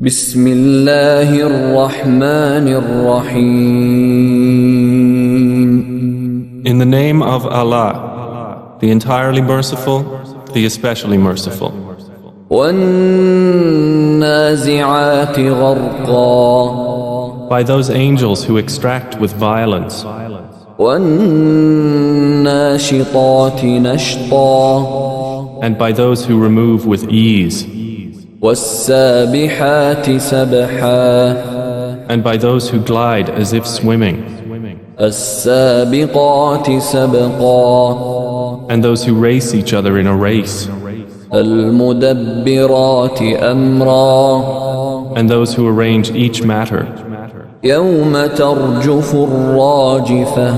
Bismillahir-Rahmanir-Rahim. In the name of Allah, the entirely merciful, the especially merciful. وَالنَّازِعَاتِ غَرْقًا. By those angels who extract with violence. وَالنَّاشِطَاتِ نَشْطًا. And by those who remove with ease. وَالسَّابِحَاتِ سَبْحًا. And by those who glide as if swimming. السَّابِقَاتِ سَبْقًا. And those who race each other in a race. المدبرات أمرا. And those who arrange each matter. يوم ترجف الراجفة.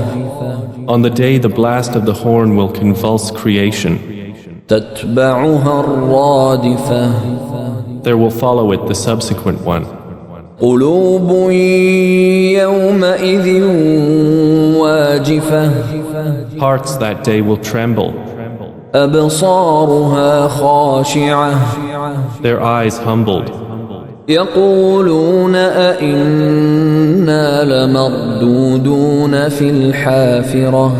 On the day the blast of the horn will convulse creation. تتبعها الرادفة. There will follow it the subsequent one. قلوب يومئذ واجفة. Hearts that day will tremble. أبصارها خاشعة. Their eyes humbled. يقولون أئنا لمردودون في الحافرة.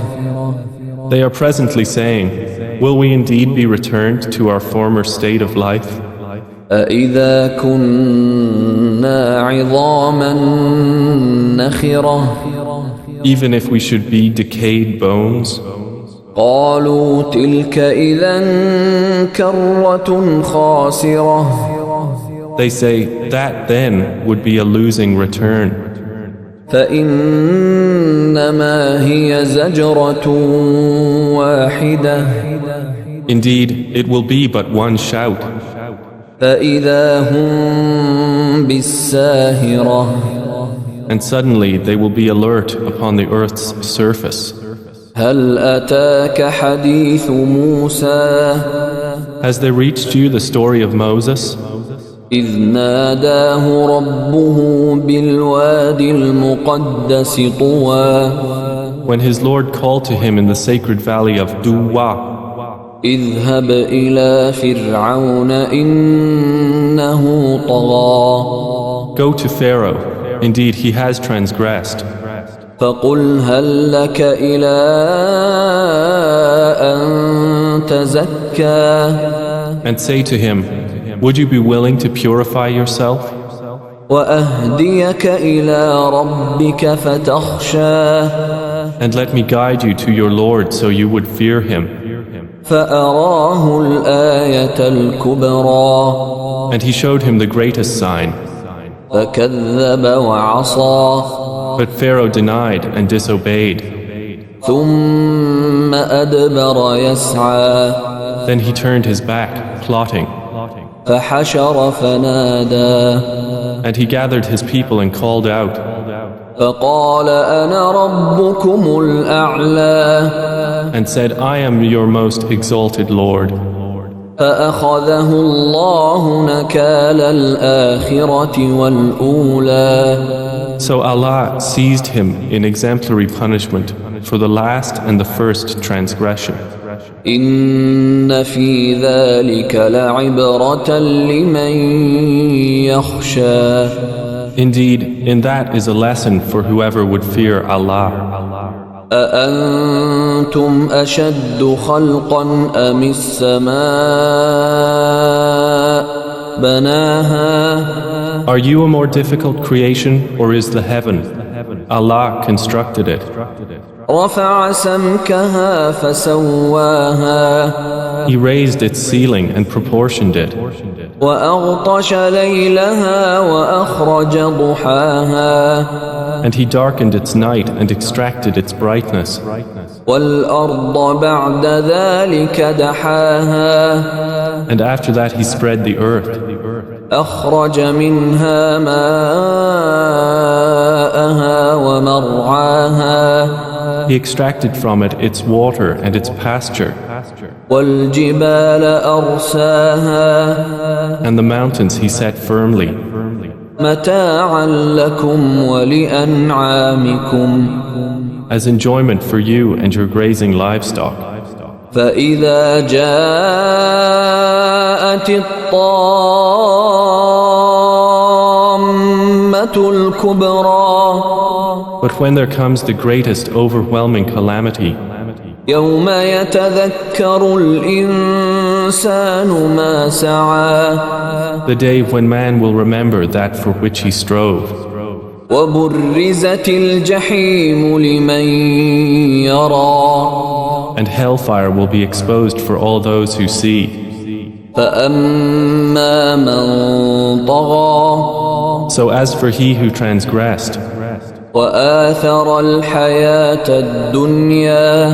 They are presently saying, will we indeed be returned to our former state of life? أإذا كنا عظاما نخرة. Even if we should be decayed bones? قالوا تلك إذا كرة خاسرة. They say, that then would be a losing return. فإنما هي زجرة واحدة. Indeed, it will be but one shout. فإذا هم بالساهرة. And suddenly they will be alert upon the earth's surface. هل أتاك حديث موسى. Has there reached you the story of Moses? إذ ناداه ربه بالوادي المقدس طوى. When his Lord called to him in the sacred valley of Duwa. اذهب إلى فرعون إنه طغى. Go to Pharaoh, indeed he has transgressed. فقل هل لك إلى أن تزكى. And say to him, would you be willing to purify yourself? وأهديك إلى ربك فتخشى. And let me guide you to your Lord so you would fear him. فأراه الآية الكبرى. And he showed him the greatest sign. فكذب وعصى. But Pharaoh denied and disobeyed. ثم أدبر يسعى. Then he turned his back, plotting. فحشر فنادى. And he gathered his people and called out. فقال أنا ربكم الأعلى. And said, I am your most exalted Lord. فأخذه الله نكال الآخرة والأولى. So Allah seized him in exemplary punishment for the last and the first transgression. إن في ذلك لعبرة لمن يخشى. Indeed, in that is a lesson for whoever would fear Allah. أأنتم أشد خلقا أم السماء بناها. Are you a more difficult creation or is the heaven? Allah constructed it. رفع سمكها فسواها. He raised its ceiling and proportioned it. وأغطش ليلها وأخرج ضحاها. And he darkened its night and extracted its brightness. والأرض بعد ذلك دحاها. And after that he spread the earth. أخرج منها ماءها ومرعاها. He extracted from it its water and its pasture. والجبال أرساها. And the mountains he set firmly. متاعا لكم ولأنعامكم. As enjoyment for you and your grazing livestock. فإذا جاءت الطامة الكبرى But when there comes the greatest overwhelming calamity, يوم يتذكر الإنسان ما سعى the day when man will remember that for which he strove, وبرزت الجحيم لمن يرى and hellfire will be exposed for all those who see. فأما من طغى So as for he who transgressed وآثر الحياة الدنيا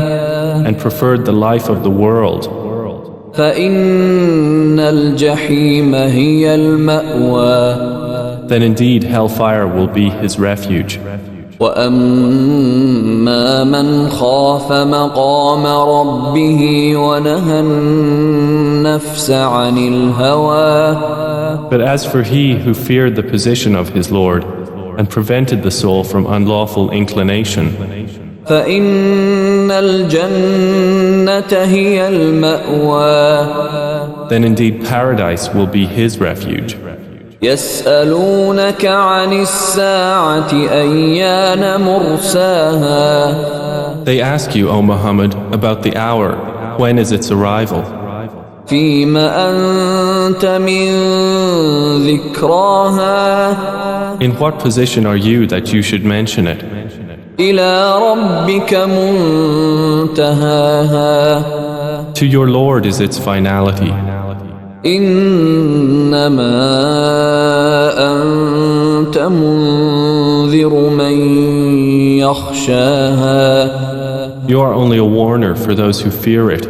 and preferred the life of the world, فإن الجحيم هي المأوى then indeed hellfire will be his refuge. وأما من خاف مقام ربه ونهى النفس عن الهوى But as for he who feared the position of his Lord and prevented the soul from unlawful inclination, فإن الجنة هي المأوى then indeed paradise will be his refuge. يسألونك عن الساعة أيان مرساها They ask you, O Muhammad, about the hour, when is its arrival? فيم أنت من ذكراها In what position are you that you should mention it? إلى ربك منتهاها To your Lord is its finality. إنما أنت منذر من يخشاها You are only a warner for those who fear it.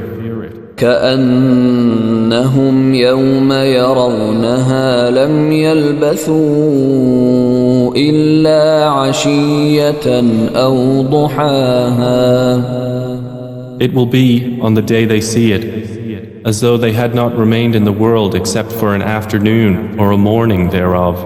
كأنهم يوم يرونها لم يلبثوا إلا عشية أو ضحاها It will be, on the day they see it, as though they had not remained in the world except for an afternoon or a morning thereof.